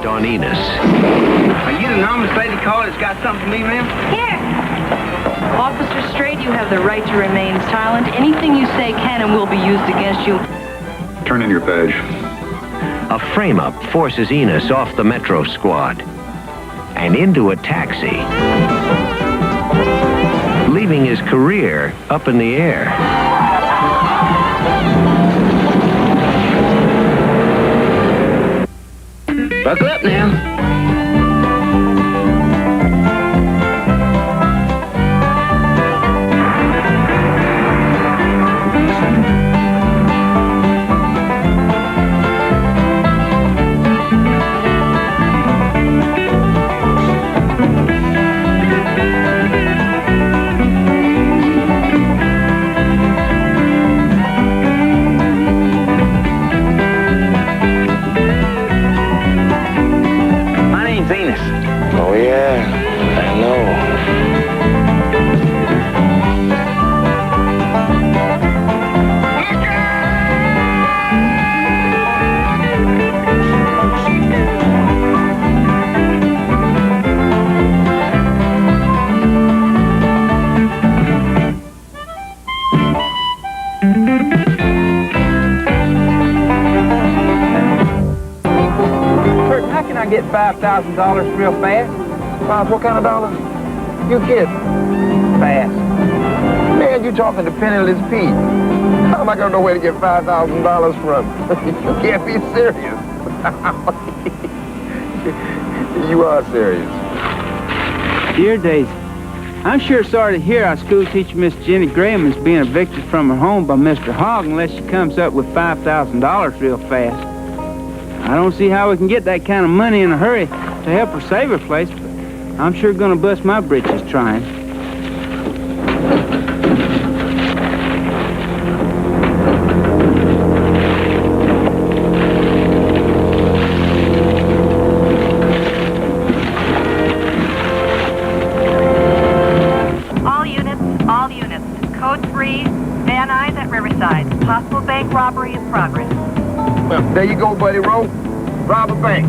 focused on Enos. Are you the anonymous lady caller that's got something for me, ma'am? Here! Officer Strait, you have the right to remain silent. Anything you say can and will be used against you. Turn in your badge. A frame-up forces Enos off the Metro squad and into a taxi, leaving his career up in the air. Buckle up now. Get $5,000 real fast. Bob, what kind of dollars? You get Fast. Man, you talking to Penniless Pete. How am I going to know where to get $5,000 from? You can't be serious. You are serious. Dear Daisy, I'm sure sorry to hear our school teacher, Miss Jenny Graham, is being evicted from her home by Mr. Hogg unless she comes up with $5,000 real fast. I don't see how we can get that kind of money in a hurry to help her save her place, but I'm sure gonna bust my britches trying. All units. Code 3, Van Nuys at Riverside. Possible bank robbery in progress. Well, there you go, buddy. Roll. Rob a bank.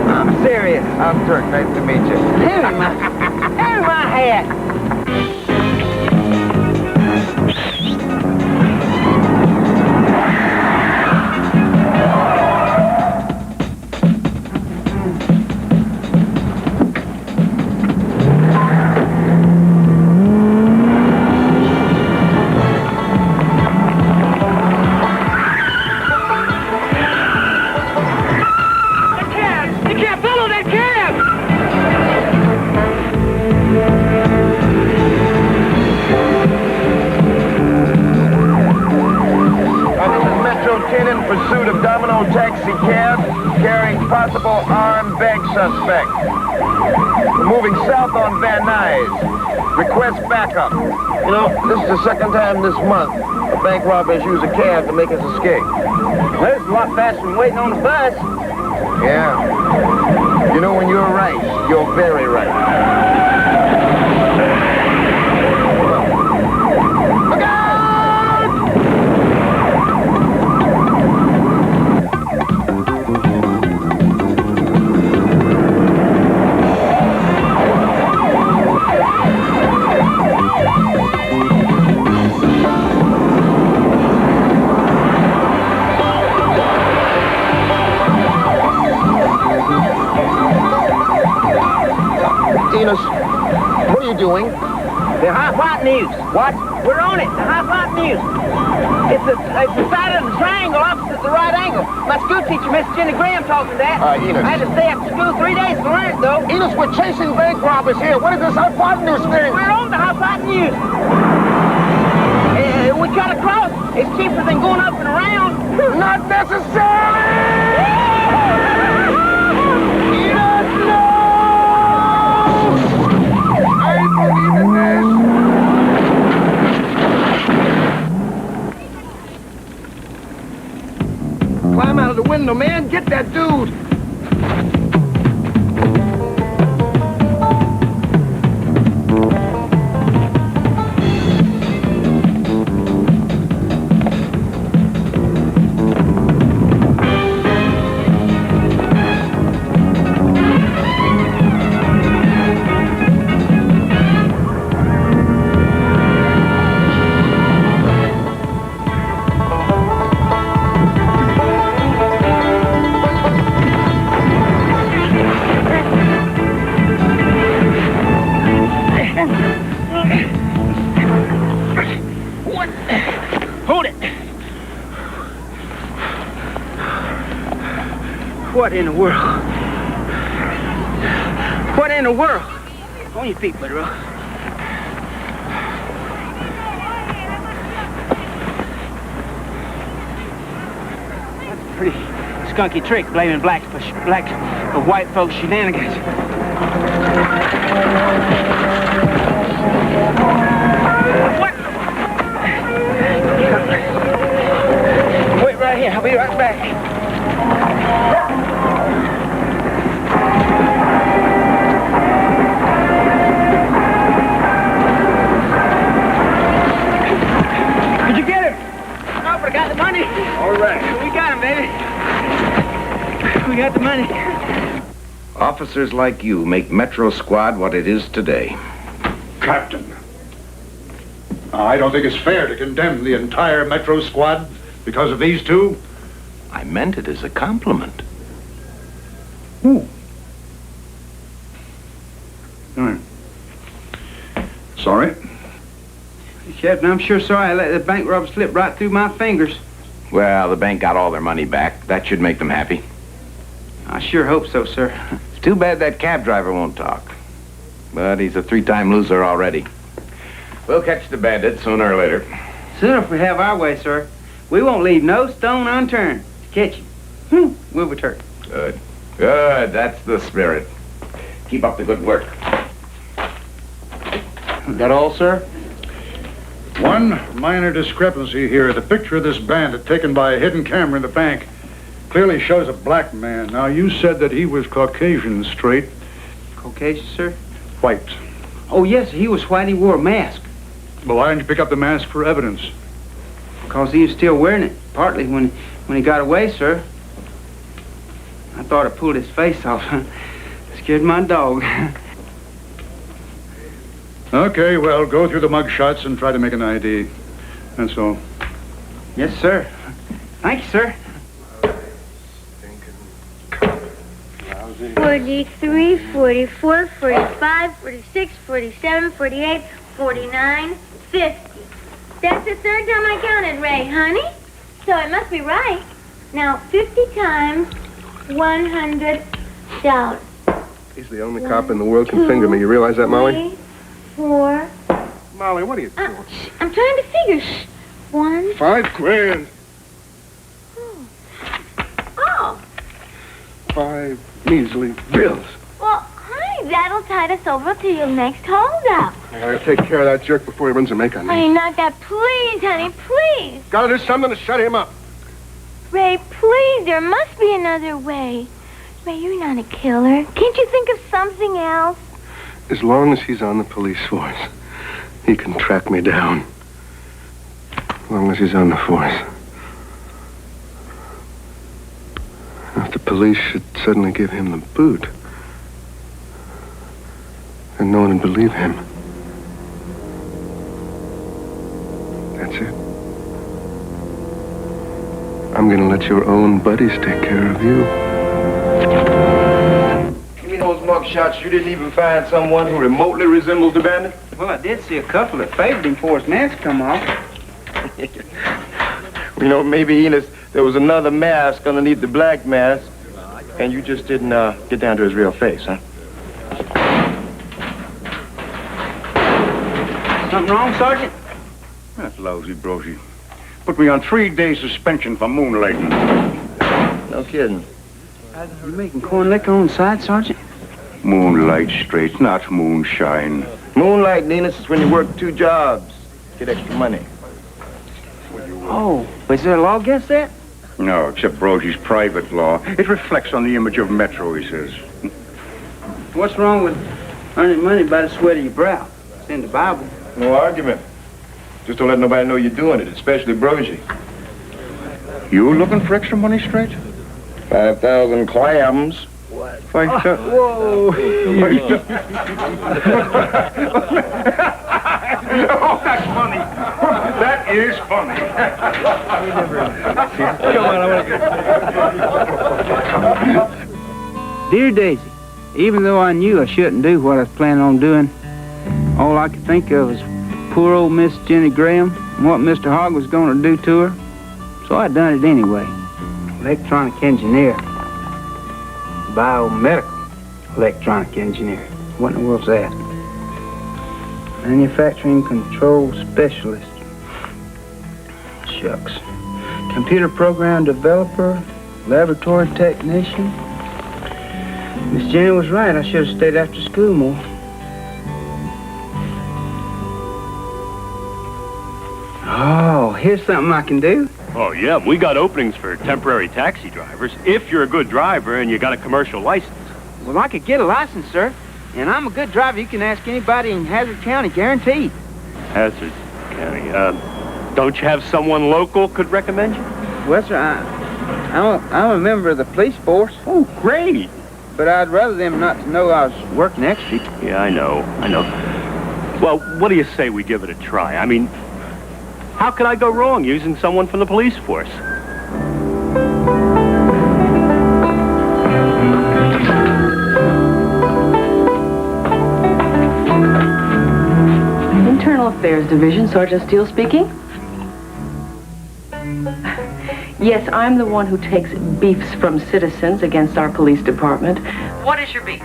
I'm serious. I'm Turk. Nice to meet you. Hand me my hat. Pursuit of Domino taxi cab carrying possible armed bank suspect. Moving south on Van Nuys. Request backup. You know, this is the second time this month a bank robber has used a cab to make his escape. Well, it's a lot faster than waiting on the bus. Yeah. You know, when you're right, you're very right. Enos, what are you doing? The hot news. What? We're on it. The hot news. It's the side of the triangle opposite the right angle. My school teacher, Miss Jenny Graham, taught me that. Enos. I had to stay after school 3 days to learn it, though. Enos, we're chasing bank robbers here. What is this hot news thing? We're on the hot news. We cut across. It's cheaper than going up and around. Not necessarily! Enos, no! I ain't believing this. Climb out of the window, man. Get that dude. What in the world? What in the world? On your feet, buddy. That's a pretty skunky trick, blaming blacks for white folks' shenanigans. What? Wait right here. I'll be right back. Did you get him? No, but I got the money. All right. We got him, baby. We got the money. Officers like you make Metro Squad what it is today. Captain, I don't think it's fair to condemn the entire Metro Squad because of these two. I meant it as a compliment. Ooh. All right. Sorry. Captain, I'm sure sorry I let the bank robber slip right through my fingers. Well, the bank got all their money back. That should make them happy. I sure hope so, sir. It's too bad that cab driver won't talk. But he's a 3-time loser already. We'll catch the bandit sooner or later. Soon if we have our way, sir. We won't leave no stone unturned to catch him. We'll return. Good. Good. That's the spirit. Keep up the good work. That all, sir? One minor discrepancy here. The picture of this bandit taken by a hidden camera in the bank clearly shows a black man. Now, you said that he was Caucasian straight. Caucasian, sir? White. Oh, yes, he was white. He wore a mask. Well, why didn't you pick up the mask for evidence? Because he was still wearing it, partly when he got away, sir. I thought I pulled his face off. Scared my dog. Okay, well, go through the mug shots and try to make an ID. That's all. Yes, sir. Thank you, sir. 43, 44, 45, 46, 47, 48, 49, 50. That's the third time I counted, Ray, honey. So it must be right. Now, 50 times $100. He's the only cop in the world can finger me. You realize that, Molly? 3, 4. Molly, what are you doing? I'm trying to figure. 1. $5 grand. Oh. 5 measly bills. Well, honey, that'll tide us over to your next holdup. I gotta take care of that jerk before he runs a make on me. Honey, not that. Please, honey, please. Gotta do something to shut him up. Ray, please, there must be another way. Ray, you're not a killer. Can't you think of something else? As long as he's on the police force, he can track me down. As long as he's on the force. If the police should suddenly give him the boot, then no one would believe him. That's it. I'm gonna let your own buddies take care of you. You mean those mug shots, you didn't even find someone who remotely resembles the bandit? Well, I did see a couple that favored him before his mask come off. You know, maybe, Enos, there was another mask underneath the black mask, and you just didn't get down to his real face, huh? Something wrong, Sergeant? That's lousy, Brosy. Put me on 3-day suspension for moonlighting. No kidding. You making corn liquor on the side, Sergeant? Moonlight straight, not moonshine. Moonlight, Enos, is when you work 2 jobs, get extra money. Oh, is there a law against that? No, except Brosy's private law. It reflects on the image of Metro, he says. What's wrong with earning money by the sweat of your brow? It's in the Bible. No argument. Just don't let nobody know you're doing it, especially Brosy. You looking for extra money, straight? 5,000 clams. What? Whoa! Oh, that's funny. That is funny. Dear Daisy, even though I knew I shouldn't do what I was planning on doing, all I could think of was poor old Miss Jenny Graham and what Mr. Hogg was going to do to her. So I done it anyway. Electronic engineer. Biomedical electronic engineer. What in the world's that? Manufacturing control specialist. Shucks. Computer program developer, laboratory technician. Miss Jenny was right. I should have stayed after school more. Oh, here's something I can do. Oh, yeah, we got openings for temporary taxi drivers, if you're a good driver and you got a commercial license. Well, I could get a license, sir. And I'm a good driver. You can ask anybody in Hazard County, guaranteed. Hazard County, don't you have someone local could recommend you? Well, sir, I'm a member of the police force. Oh, great. But I'd rather them not to know I was working extra. Yeah, I know. Well, what do you say we give it a try? I mean, how could I go wrong using someone from the police force? Internal Affairs Division, Sergeant Steele speaking. Yes, I'm the one who takes beefs from citizens against our police department. What is your beef?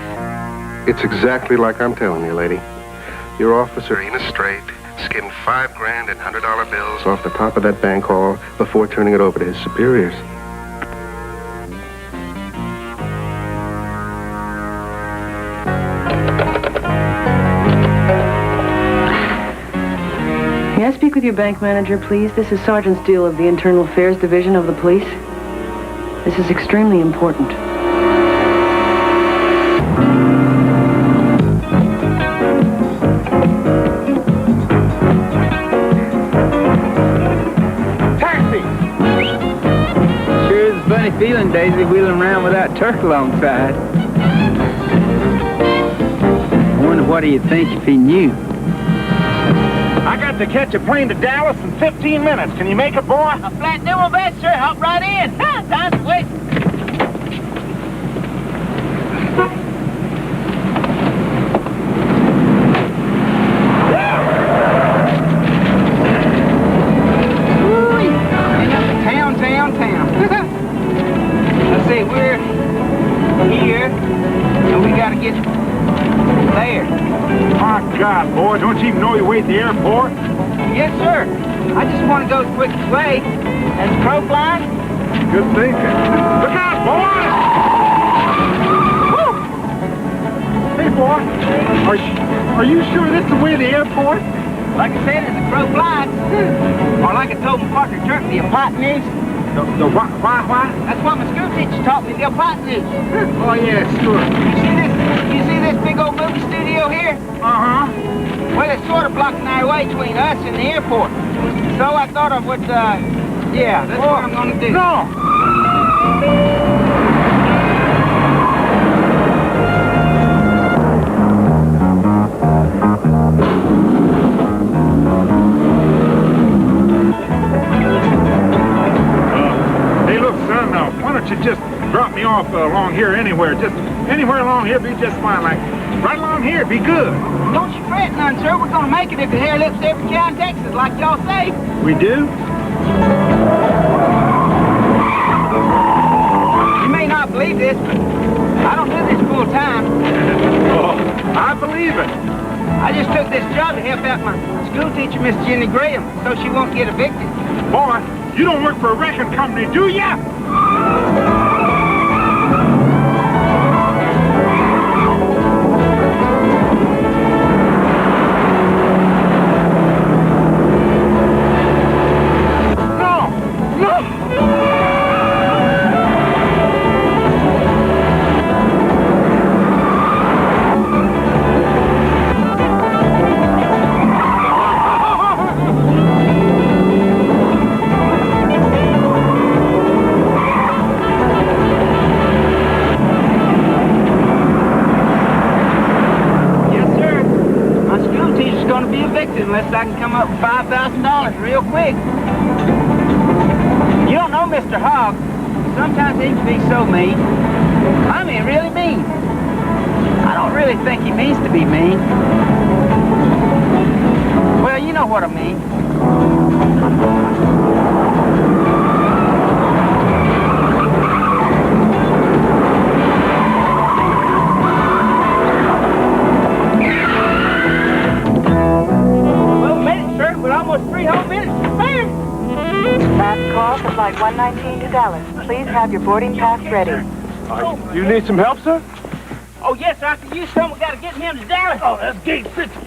It's exactly like I'm telling you, lady. Your officer, Enos Strait, skimmed $5 grand in $100 bills off the top of that bank hall before turning it over to his superiors. May I speak with your bank manager, please? This is Sergeant Steele of the Internal Affairs Division of the police. This is extremely important. Feeling, Daisy, wheeling around without turkey alongside. I wonder what he'd think if he knew. I got to catch a plane to Dallas in 15 minutes. Can you make it, boy? A flat demo vest, sir. Hop right in. Time's wasting. God, boy, don't you even know your way to the airport? Yes, sir. I just want to go the quickest way. As the crow flies. Good thinking. Look out, boys! Woo! Hey, boy, are you sure this is the way to the airport? Like I said, as the crow flies. Or like I told my partner Turk, the hypotenuse. The why? That's what my school teacher taught me, the hypotenuse. Oh, yeah, sure. You see this big old movie studio here? Uh-huh. Well, it's sort of blocking our way between us and the airport. So I thought I would, yeah, that's what I'm going to do. No! Hey, look, son, why don't you just drop me off along here anywhere? Just anywhere along here be just fine. Like, right along here, be good. Don't you fret none, sir. We're going to make it if the hair lifts every cow in Texas, like y'all say. We do? You may not believe this, but I don't do this full time. Oh, I believe it. I just took this job to help out my school teacher, Miss Jenny Graham, so she won't get evicted. Boy, you don't work for a wrecking company, do ya? Unless I can come up with $5,000 real quick. You don't know Mr. Hogg. Sometimes he can be so mean. I mean, really mean. I don't really think he means to be mean. Well, you know what I mean. please have your boarding pass ready. You need some help, sir? Oh, yes, sir. I can use some. We got to get him to Dallas. Oh, that's gate 50.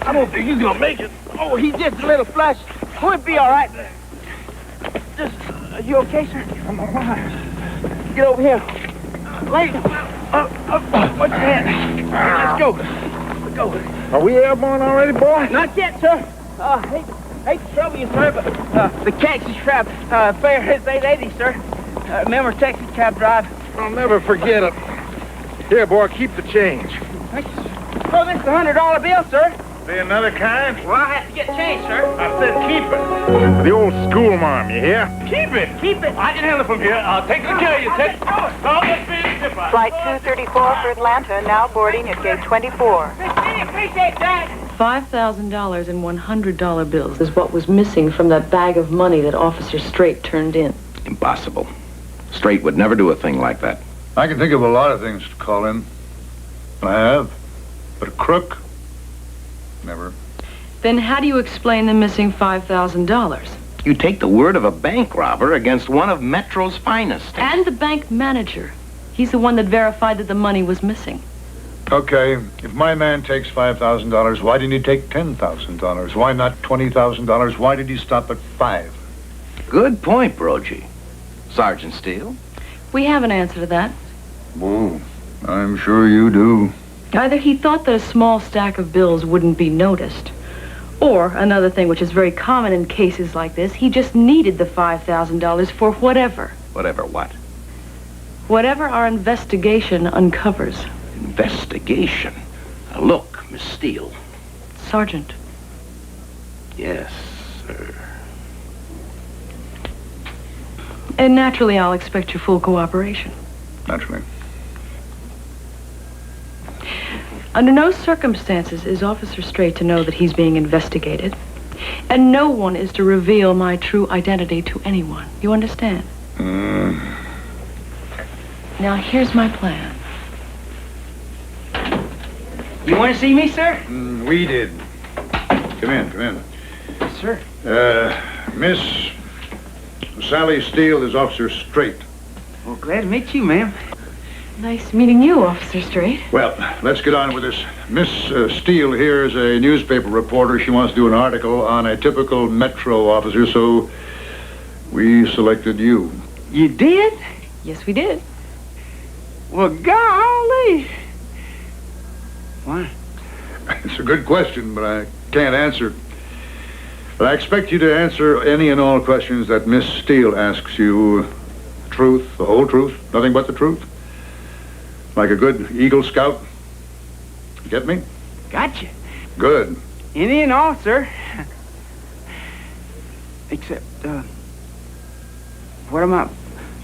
I don't think he's gonna make it. Oh, he's just a little flush. We'll be all right. Just, you okay, sir? I'm all right. Get over here. Wait. What's your hand? Let's go. Let's go. Are we airborne already, boy? Not yet, sir. Hate to trouble you, sir, but the taxi cab fare is $8.80, sir. Remember taxi cab drive? I'll never forget it. Here, boy, keep the change. Thank you, sir. Oh, this is a $100 bill, sir. Be another kind? Well, I have to get change, sir. I said keep it. The old school marm, you hear? Keep it. Keep it. I can handle it from here. I'll take good care of you, Ted. Flight 234 for Atlanta, now boarding at gate 24. Christine, appreciate that. $5,000 in $100 bills is what was missing from that bag of money that Officer Straight turned in. Impossible. Straight would never do a thing like that. I can think of a lot of things to call in. I have. But a crook? Never. Then how do you explain the missing $5,000? You take the word of a bank robber against one of Metro's finest. And the bank manager. He's the one that verified that the money was missing. Okay, if my man takes $5,000, why didn't he take $10,000? Why not $20,000? Why did he stop at 5? Good point, Brogy. Sergeant Steele? We have an answer to that. Whoa, I'm sure you do. Either he thought that a small stack of bills wouldn't be noticed, or another thing which is very common in cases like this, he just needed the $5,000 for whatever. Whatever what? Whatever our investigation uncovers. Investigation? Now look, Miss Steele. Sergeant. Yes, sir. And naturally, I'll expect your full cooperation. Naturally. Under no circumstances is Officer Straight to know that he's being investigated. And no one is to reveal my true identity to anyone. You understand? Now, here's my plan. You want to see me, sir? We did. Come in. Yes, sir. Miss Sally Steele is Officer Straight. Well, glad to meet you, ma'am. Nice meeting you, Officer Straight. Well, let's get on with this. Miss Steele here is a newspaper reporter. She wants to do an article on a typical Metro officer, so we selected you. You did? Yes, we did. Well, golly. Why? It's a good question, but I can't answer. But I expect you to answer any and all questions that Miss Steele asks you. Truth, the whole truth, nothing but the truth. Like a good Eagle Scout. Get me? Gotcha. Good. Any and all, sir. Except, what about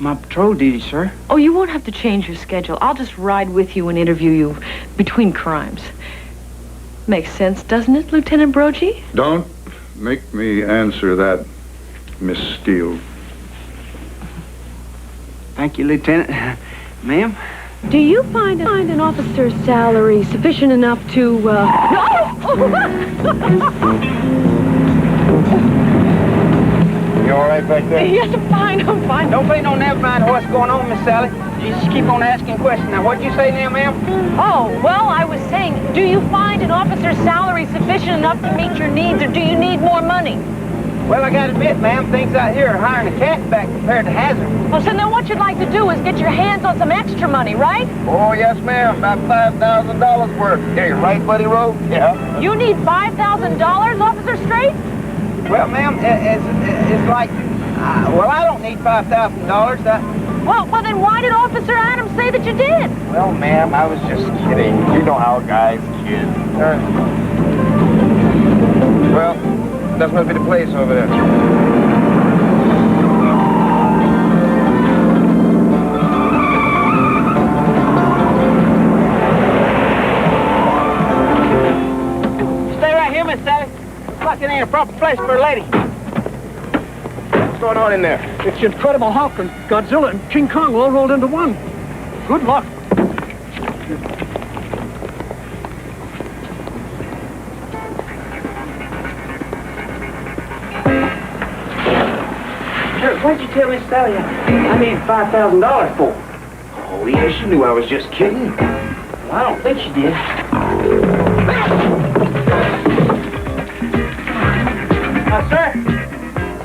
my patrol duty, sir? Oh, you won't have to change your schedule. I'll just ride with you and interview you between crimes. Makes sense, doesn't it, Lieutenant Brogy? Don't make me answer that, Miss Steele. Thank you, Lieutenant. Ma'am? Do you find an officer's salary sufficient enough to, You all right back there? Yes, I'm fine. Don't pay no damn mind what's going on, Miss Sally. You just keep on asking questions. Now, what'd you say now, ma'am? Oh, well, I was saying, do you find an officer's salary sufficient enough to meet your needs, or do you need more money? Well, I gotta admit, ma'am, things out here are hiring a cat back compared to Hazard. Well, so then what you'd like to do is get your hands on some extra money, right? Oh, yes, ma'am. About $5,000 worth. Yeah, you right, Buddy Road? Yeah. You need $5,000, Officer Straight? Well, ma'am, it's like, well, I don't need $5,000. Well, then why did Officer Adams say that you did? Well, ma'am, I was just kidding. You know how guys kid. Well, that must be the place over there. Stay right here, Miss Sally. Looks like it ain't a proper place for a lady. What's going on in there? It's the Incredible Hulk and Godzilla and King Kong all rolled into one. Good luck. What'd you tell Miss Sally I need $5,000 for? Oh, yeah, she knew I was just kidding. Well, I don't think she did. Sir?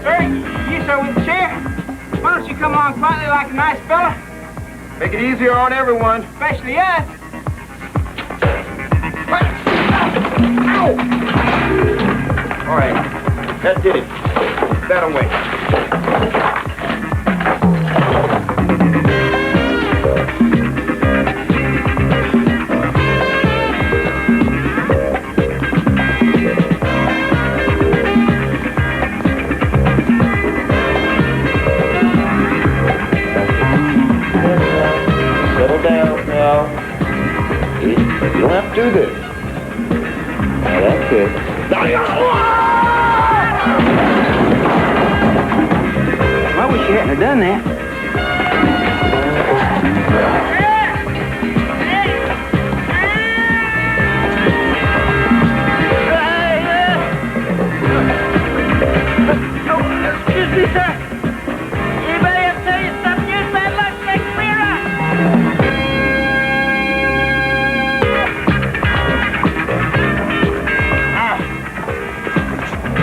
Sir, you, sir, with the chair? Why don't you come along quietly like a nice fella? Make it easier on everyone. Especially us. Ow! All right, that did it. That away. Settle down now. You don't have to do this. Now, that's it. I wish you hadn't have done that. Excuse me, sir. Anybody ever tell you something use bad luck makes me right?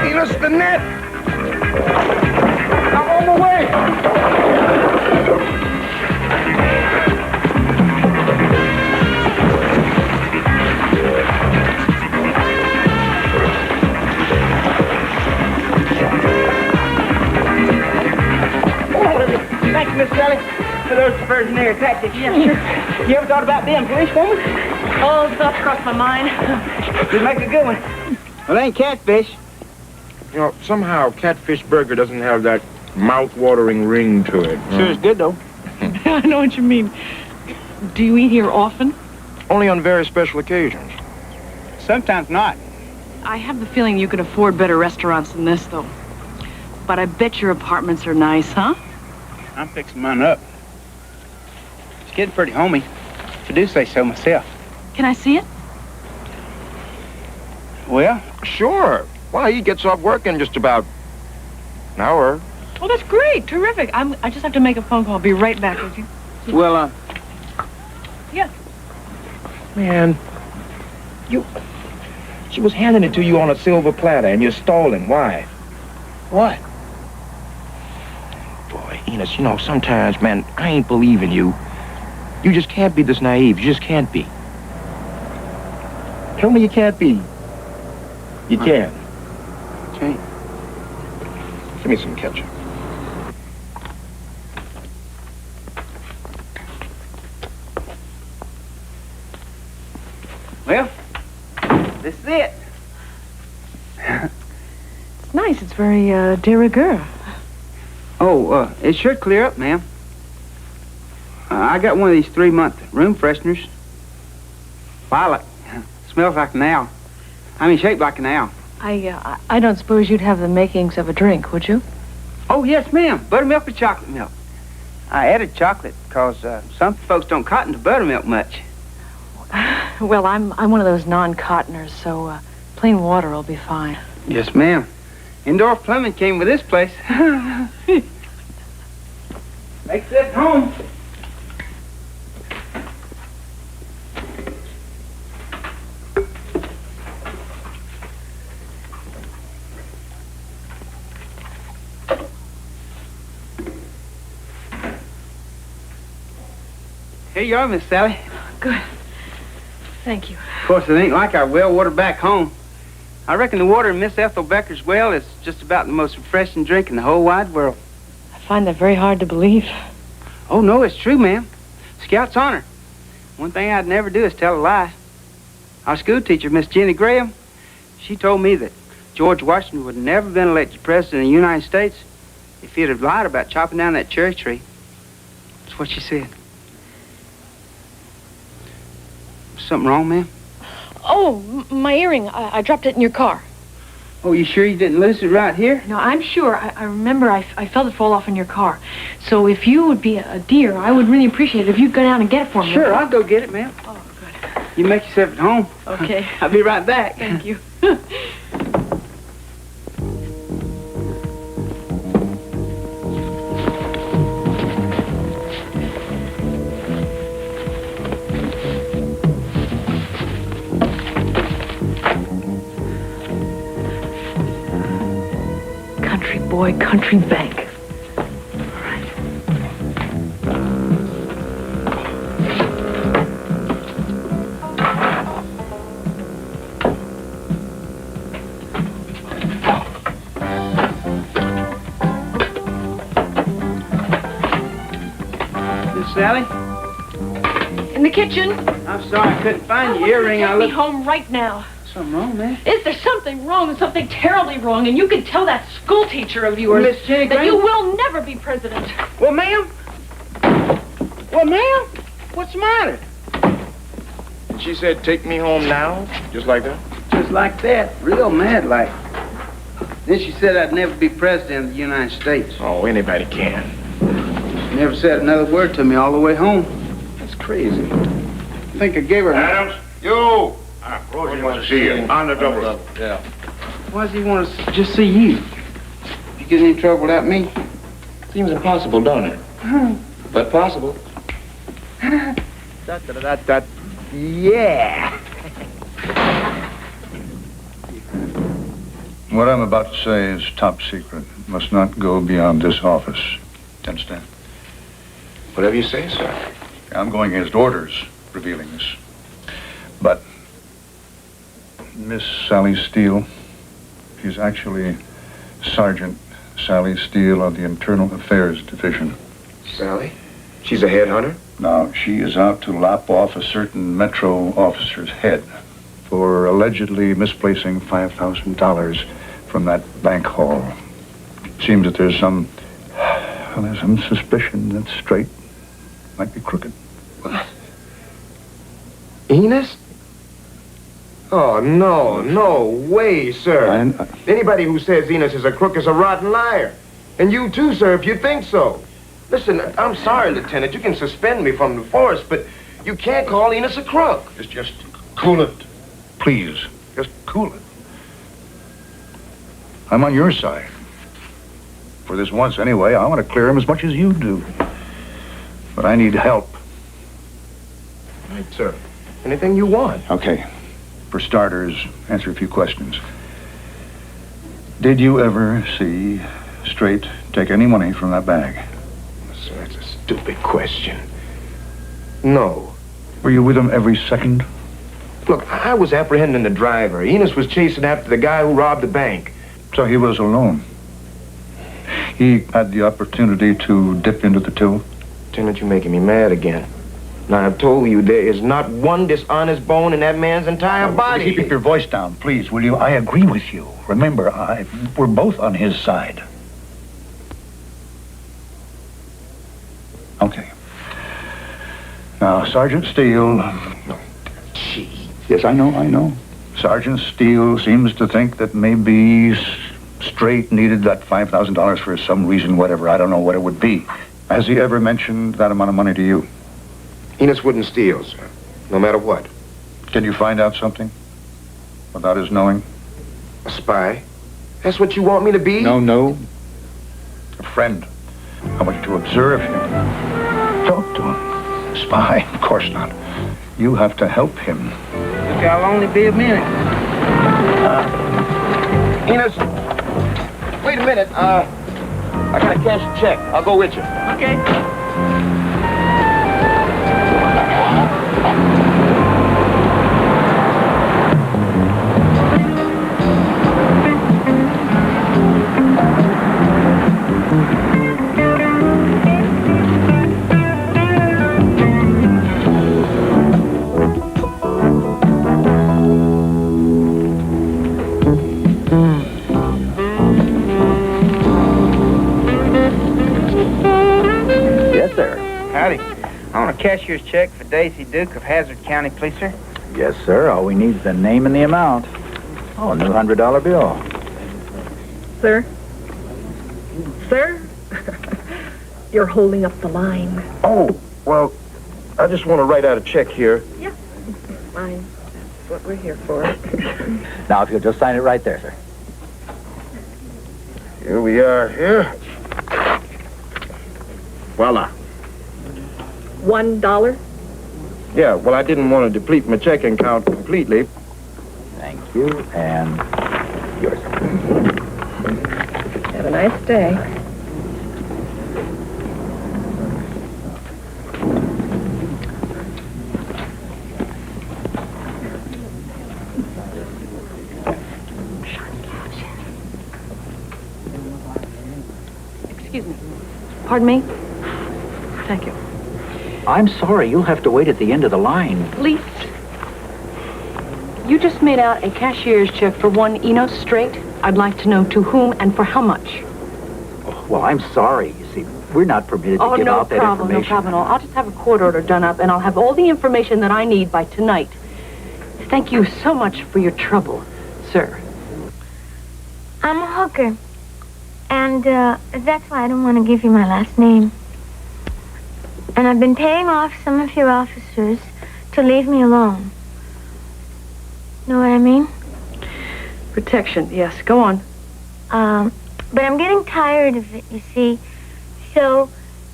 Enos, the net! I'm on my way. Thank you, Miss Sally, for those diversionary tactics. Yeah, sure. You ever thought about being a policewoman? Oh, the thought crossed my mind. You'd make a good one. Well, it ain't catfish. You know, somehow Catfish Burger doesn't have that mouth-watering ring to it. Sure is good, though. I know what you mean. Do you eat here often? Only on very special occasions. Sometimes not. I have the feeling you could afford better restaurants than this, though. But I bet your apartments are nice, huh? I'm fixing mine up. It's getting pretty homey. If I do say so myself. Can I see it? Well, Sure. Why, he gets off work in just about an hour. Oh, that's great. Terrific. I just have to make a phone call. I'll be right back with you. well, Yes. Man, she was handing it to you on a silver platter, and you're stalling. Why? what? Boy, Enos, you know, sometimes, man, I ain't believing you. You just can't be this naive. You just can't be. Tell me you can't be. You can. Gee. Give me some ketchup. Well, this is it. It's nice. It's very de rigueur. Oh, it should clear up, ma'am. I got one of these 3-month room fresheners. Violet. Smells like an owl. I mean, shaped like an owl. I don't suppose you'd have the makings of a drink, would you? Oh, yes, ma'am. Buttermilk or chocolate milk? I added chocolate because some folks don't cotton to buttermilk much. Well, I'm one of those non-cottoners, so plain water will be fine. Yes, ma'am. Indoor plumbing came with this place. Makes it home. Here you are, Miss Sally. Good. Thank you. Of course, it ain't like our well water back home. I reckon the water in Miss Ethel Becker's well is just about the most refreshing drink in the whole wide world. I find that very hard to believe. Oh, no, it's true, ma'am. Scout's honor. One thing I'd never do is tell a lie. Our school teacher, Miss Jenny Graham, she told me that George Washington would never have been elected president of the United States if he'd have lied about chopping down that cherry tree. That's what she said. Something wrong, ma'am? Oh, my earring. I dropped it in your car. Oh, you sure you didn't lose it right here? No, I'm sure. I remember I felt it fall off in your car. So if you would be a dear, I would really appreciate it if you'd go down and get it for me. Sure, I'll go get it, ma'am. Oh, good. You make yourself at home. Okay. I'll be right back. Thank you. boy country bank. Miss Sally? In the kitchen. I'm sorry I couldn't find your earring. I Take me looked... home right now. Something wrong, man? Is there something wrong, something terribly wrong, and you can tell that school teacher of yours Miss Jenny that Green? you will never be president. Well, ma'am? Well, ma'am? What's the matter? And she said, take me home now? Just like that? Just like that. Real mad like. Then she said I'd never be president of the United States. Oh, anybody can. She never said another word to me all the way home. That's crazy. I think I gave her... Adams, you! Rosie wants to see you. On the double. Yeah. Why does he want to just see you? You get in trouble without me? Seems impossible, don't it? But possible. Yeah. What I'm about to say is top secret. Must not go beyond this office. Understand? Whatever you say, sir. I'm going against orders revealing this. But Miss Sally Steele, she's actually Sergeant Sally Steele of the Internal Affairs Division. Sally? She's a headhunter? Now, she is out to lop off a certain Metro officer's head for allegedly misplacing $5,000 from that bank haul. Seems that there's some suspicion that Straight might be crooked. What? Enos? Oh, no way, sir. Anybody who says Enos is a crook is a rotten liar. And you too, sir, if you think so. Listen, I'm sorry, Lieutenant. You can suspend me from the force, but you can't call Enos a crook. Just cool it. Please, just cool it. I'm on your side. For this once, anyway, I want to clear him as much as you do. But I need help. Right, sir. Anything you want. Okay. For starters, answer a few questions. Did you ever see Straight take any money from that bag? Sir, that's a stupid question. No. Were you with him every second? Look, I was apprehending the driver. Enos was chasing after the guy who robbed the bank. So he was alone. He had the opportunity to dip into the till? Lieutenant, you're making me mad again. Now, I've told you there is not one dishonest bone in that man's entire body. Keep your voice down, please, will you? I agree with you. Remember, we're both on his side. Okay. Now, Sergeant Steele... Gee. Yes, I know. Sergeant Steele seems to think that maybe Straight needed that $5,000 for some reason, whatever. I don't know what it would be. Has he ever mentioned that amount of money to you? Enos wouldn't steal, sir. No matter what. Can you find out something without his knowing? A spy? That's what you want me to be? No. A friend. I want you to observe him. Talk to him. Spy? Of course not. You have to help him. Look, I'll only be a minute. Enos, wait a minute. I gotta cash a check. I'll go with you. Okay. Howdy. I want a cashier's check for Daisy Duke of Hazard County, please, sir. Yes, sir. All we need is the name and the amount. Oh, a new $100 bill. Sir? Sir? You're holding up the line. Oh, well, I just want to write out a check here. Yeah, fine. That's what we're here for. Now, if you'll just sign it right there, sir. Here we are, here. Voila. $1? Yeah, well, I didn't want to deplete my checking account completely. Thank you, and yours. Have a nice day. Excuse me. Pardon me? Thank you. I'm sorry, you'll have to wait at the end of the line. Please. You just made out a cashier's check for one Enos straight. I'd like to know to whom and for how much. Oh, well, I'm sorry. You see, we're not permitted to give out that information. No problem at all. I'll just have a court order done up, and I'll have all the information that I need by tonight. Thank you so much for your trouble, sir. I'm a hooker. And that's why I don't want to give you my last name. And I've been paying off some of your officers to leave me alone. Know what I mean? Protection, yes. Go on. But I'm getting tired of it, you see. So,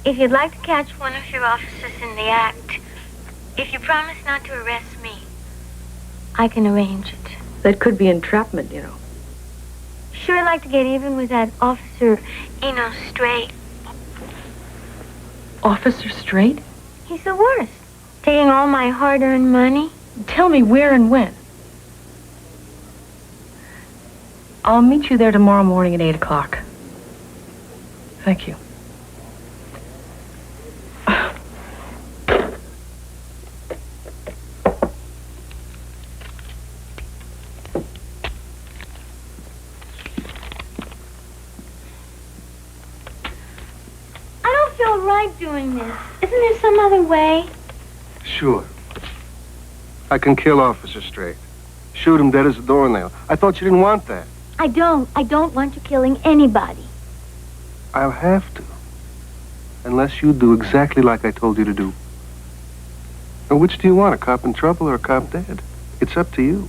if you'd like to catch one of your officers in the act, if you promise not to arrest me, I can arrange it. That could be entrapment, you know. Sure, I'd like to get even with that officer, Enos Straight. Officer Straight? He's the worst. Taking all my hard-earned money. Tell me where and when. I'll meet you there tomorrow morning at 8 o'clock. Thank you. Doing this. Isn't there some other way? Sure. I can kill Officer Straight. Shoot him dead as a doornail. I thought you didn't want that. I don't want you killing anybody. I'll have to. Unless you do exactly like I told you to do. Now, which do you want, a cop in trouble or a cop dead? It's up to you.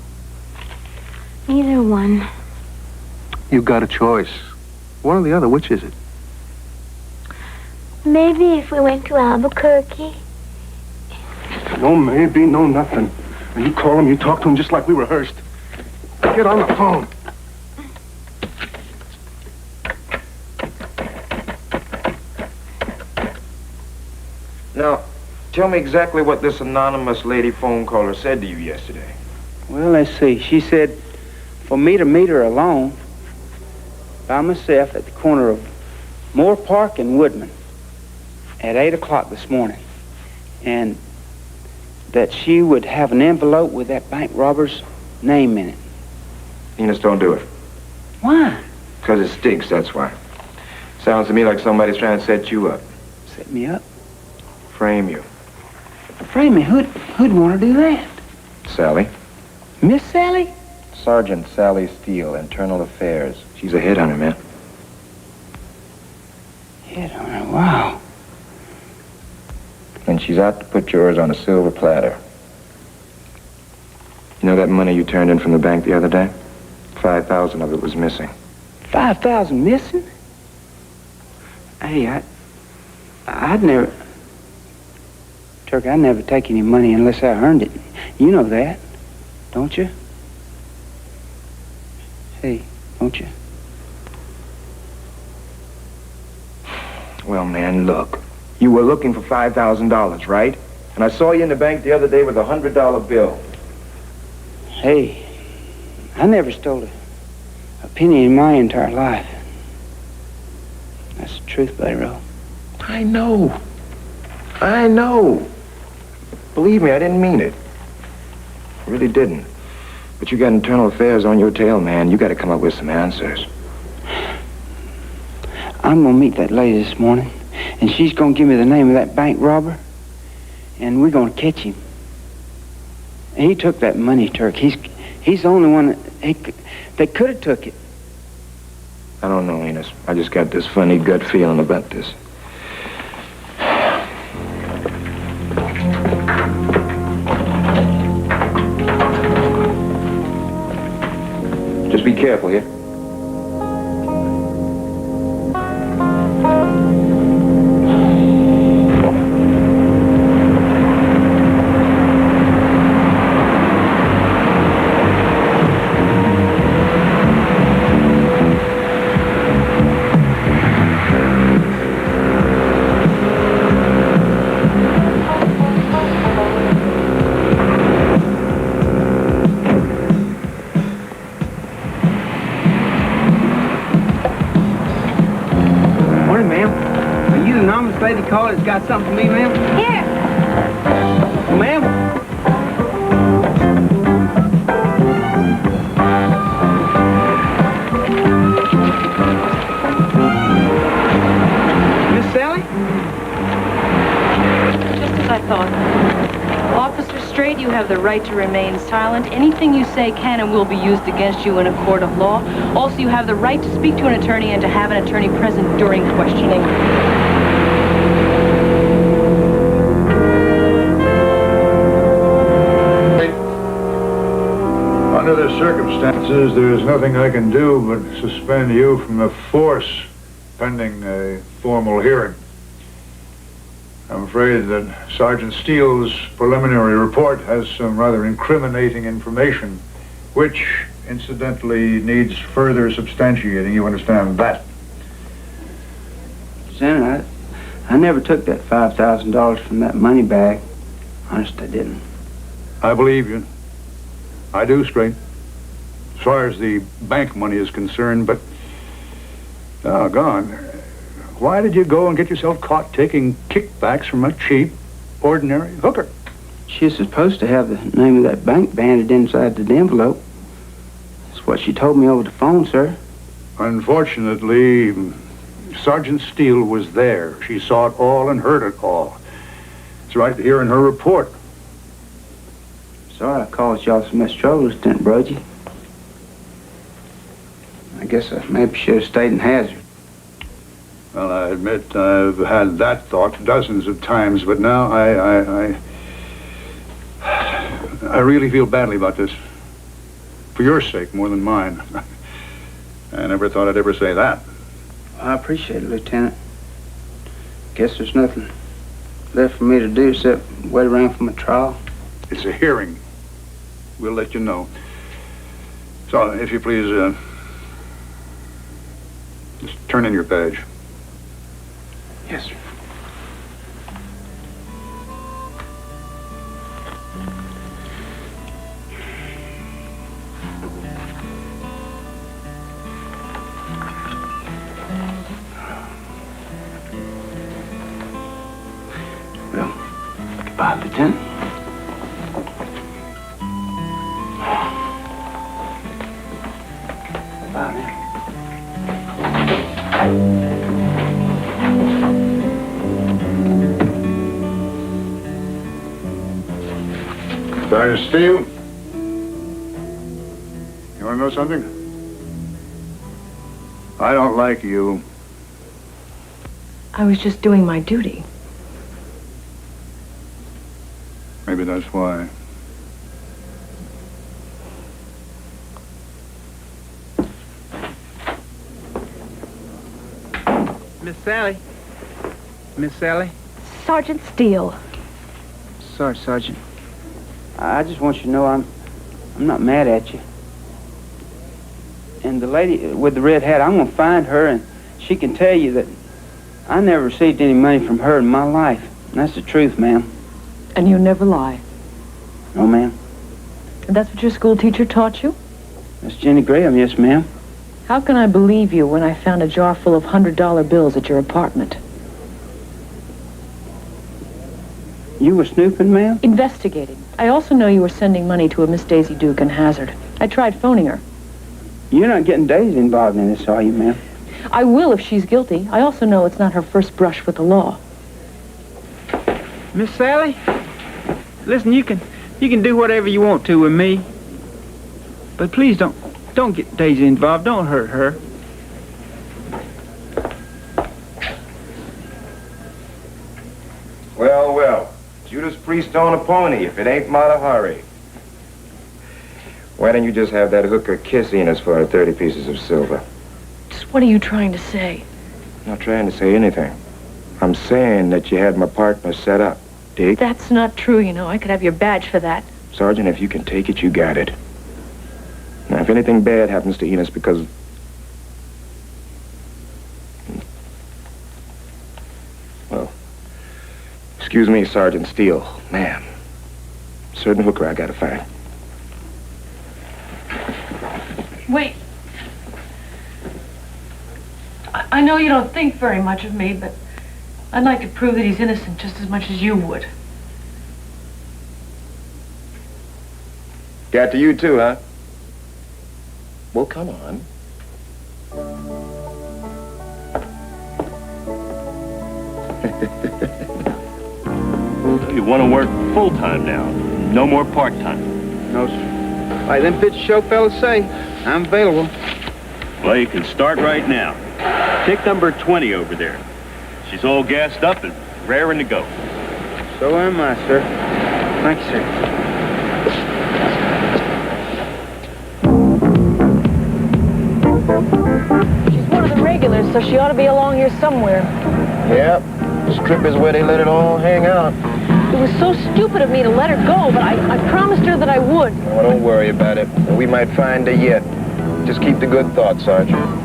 Neither one. You've got a choice. One or the other, which is it? Maybe if we went to Albuquerque. No maybe, no nothing. When you call him, you talk to him just like we rehearsed. Get on the phone. Now, tell me exactly what this anonymous lady phone caller said to you yesterday. Well, let's see. She said for me to meet her alone by myself at the corner of Moore Park and Woodman at 8 o'clock this morning, and that she would have an envelope with that bank robber's name in it. Enos, don't do it. Why? Because it stinks, that's why. Sounds to me like somebody's trying to set you up. Set me up? Frame you. Frame me? Who'd want to do that? Sally. Miss Sally? Sergeant Sally Steele, Internal Affairs. She's a headhunter, man. Headhunter, wow. And she's out to put yours on a silver platter. You know that money you turned in from the bank the other day? 5,000 of it was missing. 5,000 missing? Hey, I'd never... Turk, I'd never take any money unless I earned it. You know that, don't you? Hey, don't you? Well, man, look. You were looking for $5,000, right? And I saw you in the bank the other day with a $100 bill. Hey, I never stole a penny in my entire life. That's the truth, Buddy Rowe. I know. Believe me, I didn't mean it. I really didn't. But you got internal affairs on your tail, man. You got to come up with some answers. I'm gonna meet that lady this morning, and she's gonna give me the name of that bank robber, and we're gonna catch him. And he took that money, Turk. He's the only one that could have took it. I don't know, Enos. I just got this funny gut feeling about this. Just be careful here. lady caller has got something for me, ma'am? Here. Ma'am? Miss Sally? Just as I thought. Officer Straight, you have the right to remain silent. Anything you say can and will be used against you in a court of law. Also, you have the right to speak to an attorney and to have an attorney present during questioning. Under the circumstances, there's nothing I can do but suspend you from the force pending a formal hearing. I'm afraid that Sergeant Steele's preliminary report has some rather incriminating information, which, incidentally, needs further substantiating. You understand that? Senator, I never took that $5,000 from that money bag. Honest, I didn't. I believe you. I do, Straight. As far as the bank money is concerned, but... doggone. Why did you go and get yourself caught taking kickbacks from a cheap, ordinary hooker? She's supposed to have the name of that bank banded inside the envelope. That's what she told me over the phone, sir. Unfortunately, Sergeant Steele was there. She saw it all and heard it all. It's right here in her report. Sorry I caused y'all so much trouble, Lieutenant Brody. I guess I maybe should have stayed in Hazard. Well, I admit I've had that thought dozens of times, but now I really feel badly about this. For your sake, more than mine. I never thought I'd ever say that. I appreciate it, Lieutenant. Guess there's nothing left for me to do except wait around for my trial. It's a hearing. We'll let you know. So, if you please, just turn in your badge. Yes, sir. Well, goodbye, Lieutenant. Goodbye, man. Sergeant Steele, you want to know something? I don't like you. I was just doing my duty. Maybe that's why. Miss Sally. Miss Sally. Sergeant Steele. Sorry, Sergeant. I just want you to know I'm not mad at you. And the lady with the red hat, I'm going to find her, and she can tell you that I never received any money from her in my life. And that's the truth, ma'am. And you never lie. No, ma'am. And that's what your school teacher taught you? That's Jenny Graham, yes, ma'am. How can I believe you when I found a jar full of $100 bills at your apartment? You were snooping, ma'am? Investigating. I also know you were sending money to a Miss Daisy Duke in Hazard. I tried phoning her. You're not getting Daisy involved in this, are you, ma'am? I will if she's guilty. I also know it's not her first brush with the law. Miss Sally, listen, you can do whatever you want to with me. But please don't get Daisy involved. Don't hurt her. Well, well. Judas Priest on a pony, if it ain't Mata Hari. Why don't you just have that hooker kiss Enos for her 30 pieces of silver? Just what are you trying to say? I'm not trying to say anything. I'm saying that you had my partner set up. Dig? That's not true, you know. I could have your badge for that. Sergeant, if you can take it, you got it. Now, if anything bad happens to Enos because... Well, excuse me, Sergeant Steele. Ma'am. Certain hooker I gotta find. Wait. I know you don't think very much of me, but I'd like to prove that he's innocent just as much as you would. Got to you too, huh? Well, come on. You want to work full-time now. No more part-time. No, sir. Like them picture show fellas say, I'm available. Well, you can start right now. Take number 20 over there. She's all gassed up and raring to go. So am I, sir. Thank you, sir. She's one of the regulars, so she ought to be along here somewhere. Yep. Strip is where they let it all hang out. It was so stupid of me to let her go, but I promised her that I would. Well, don't worry about it. We might find her yet. Just keep the good thoughts, Sergeant.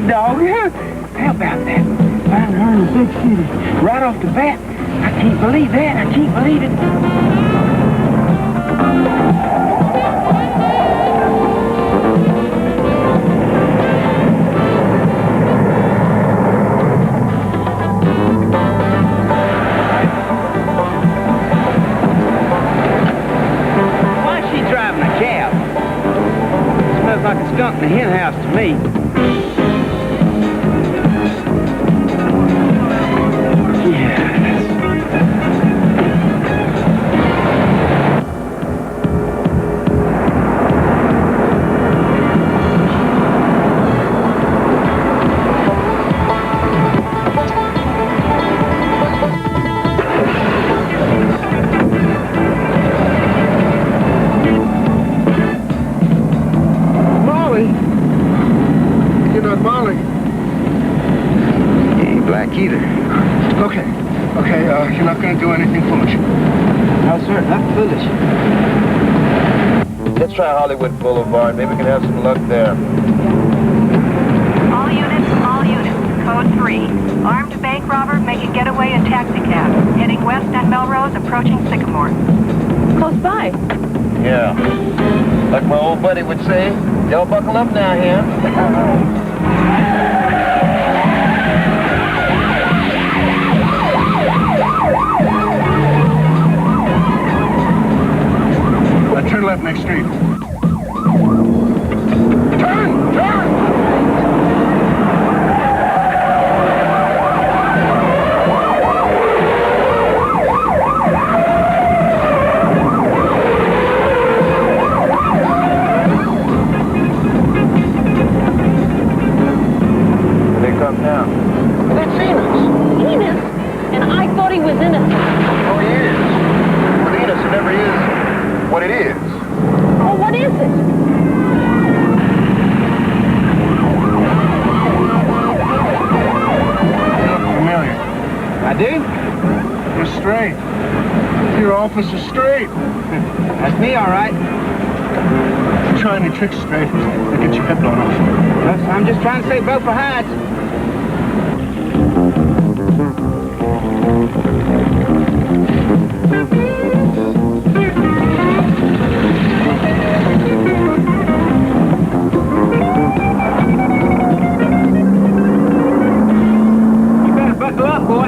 Dog, how about that? Find her in the big city right off the bat. I can't believe that. I can't believe it. Why is she driving a cab? Smells like a skunk in the hen house to me. Either. Okay, you're not going to do anything foolish. No, sir, nothing foolish. Let's try Hollywood Boulevard. Maybe we can have some luck there. All units, code 3. Armed bank robber making getaway in taxicab. Heading west on Melrose, approaching Sycamore. Close by. Yeah. Like my old buddy would say, y'all buckle up now here. Turn left next street. Turn! Here they come now. Well, it's Enos. Enos? And I thought he was innocent. Oh, he is. But Enos never is what it is. Oh, what is it? You look familiar. I do? You're straight. You're Officer Straight. That's me, all right. Try any tricks, Straight. They'll get your head blown off. I'm just trying to save both for hides. Buckle up, boy.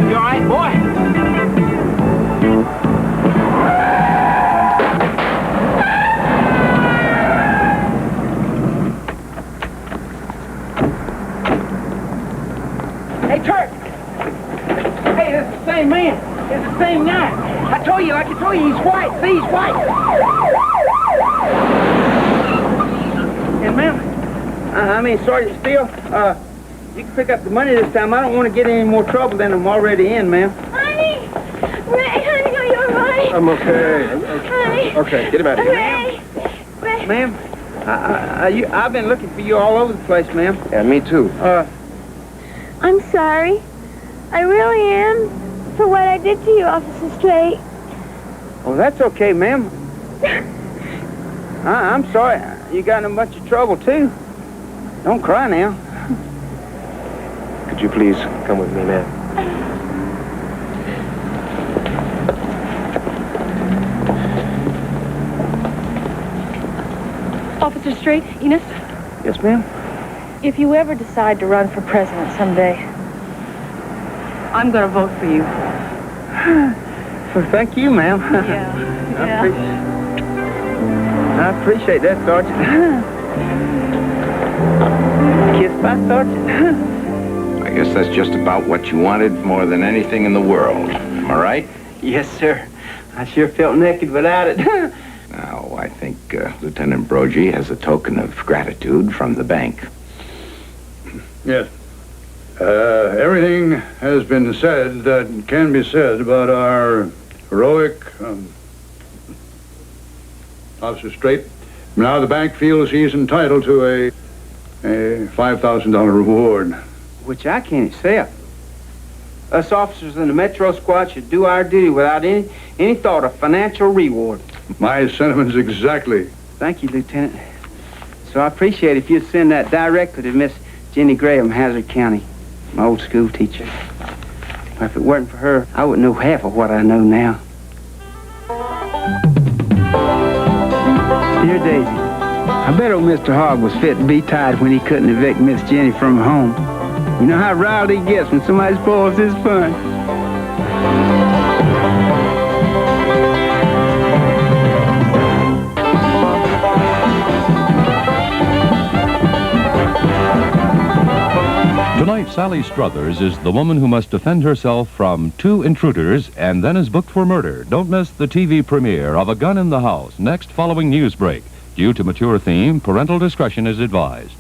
You all right, boy? Hey, Turk. Hey, that's the same man. It's the same guy. I told you, he's white. See, he's white. And ma'am, Sergeant Steele, you can pick up the money this time. I don't want to get any more trouble than I'm already in, ma'am. Honey! Ray, honey, are you all right? I'm okay. Honey. Okay, get him out of here. Ray. Ma'am, I've been looking for you all over the place, ma'am. Yeah, me too. I'm sorry. I really am. For what I did to you, Officer Straight. Oh, that's okay, ma'am. I'm sorry. You got in a bunch of trouble, too. Don't cry now. Could you please come with me, ma'am? Officer Straight, Enos, Yes, ma'am? if you ever decide to run for president someday, I'm going to vote for you. Well, thank you, ma'am. I appreciate that, Sergeant. Kiss my Sergeant. I guess that's just about what you wanted more than anything in the world. Am I right? Yes, sir. I sure felt naked without it. Now, I think Lieutenant Brogy has a token of gratitude from the bank. Yes. Everything has been said that can be said about our heroic Officer Straight. Now the bank feels he's entitled to a $5,000 reward. Which I can't accept. Us officers in the Metro Squad should do our duty without any thought of financial reward. My sentiments exactly. Thank you, Lieutenant. So I appreciate if you'd send that directly to Miss Jenny Graham, Hazard County, my old school teacher. If it weren't for her, I wouldn't know half of what I know now. Dear Daisy, I bet old Mr. Hogg was fit to be tied when he couldn't evict Miss Jenny from her home. You know how riled he gets when somebody spoils his fun. Tonight, Sally Struthers is the woman who must defend herself from 2 intruders and then is booked for murder. Don't miss the TV premiere of A Gun in the House, next following news break. Due to mature theme, parental discretion is advised.